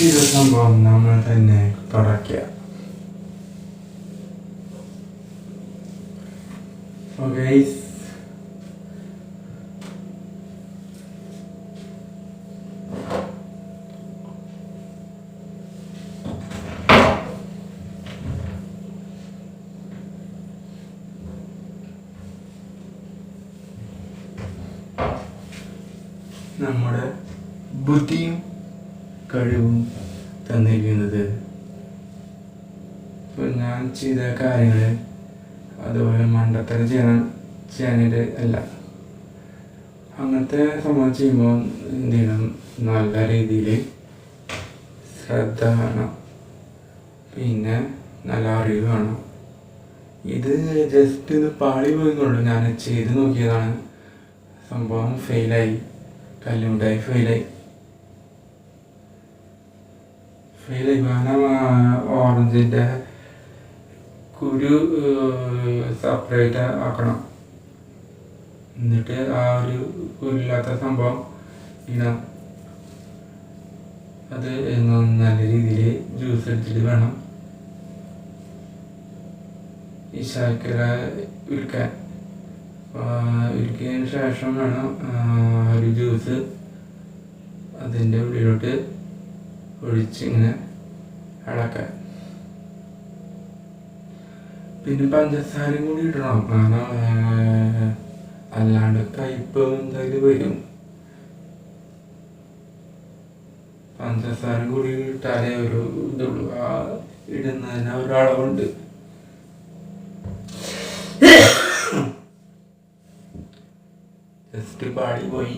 ഇത് സംഭവം നമ്മൾ തന്നെ തുടക്കുക. ഓക്കെ, നമ്മുടെ ബുദ്ധിയും കഴിവും തന്നിരിക്കുന്നത് ഇപ്പോൾ ഞാൻ ചെയ്ത കാര്യങ്ങൾ അതുപോലെ മണ്ടത്തരം ചെയ്യാനായിട്ട് അല്ല. അങ്ങനത്തെ സംഭവം ചെയ്യുമ്പോൾ എന്ത് ചെയ്യണം, നല്ല രീതിയിൽ ശ്രദ്ധ വേണം, പിന്നെ നല്ല അറിവ് വേണം. ഇത് ജസ്റ്റ് ഇത് പാളി പോയിക്കൊള്ളു. ഞാൻ ചെയ്ത് നോക്കിയതാണ്, സംഭവം ഫെയിലായി, കല്ലുണ്ടായി ഫെയിലായി. കാരണം ഓറഞ്ചിൻ്റെ കുരു സെപ്പറേറ്റ് ആക്കണം. എന്നിട്ട് ആ ഒരു കുരുല്ലാത്ത സംഭവം ഇടാം. അത് നല്ല രീതിയിൽ ജ്യൂസ് അടിച്ചിട്ട് വേണം ഈ ശർക്കര ഉരുക്കാൻ. ഉരുക്കിയതിന് ശേഷം വേണം ഒരു ജ്യൂസ് അതിൻ്റെ ഉള്ളിലോട്ട് ഒഴിച്ചിങ്ങനെ ഇളക്കാൻ. പിന്നെ പഞ്ചസാരയും കൂടി ഇടണം, കാരണം അല്ലാണ്ട് കയ്പ്പ് എന്തായാലും വരും. പഞ്ചസാര കൂടി ഇട്ടാലേ ഒരു ഇതുള്ളൂ. ആ ഇടുന്നതിന് ഒരളവുണ്ട്. ജസ്റ്റ് പാടി പോയി.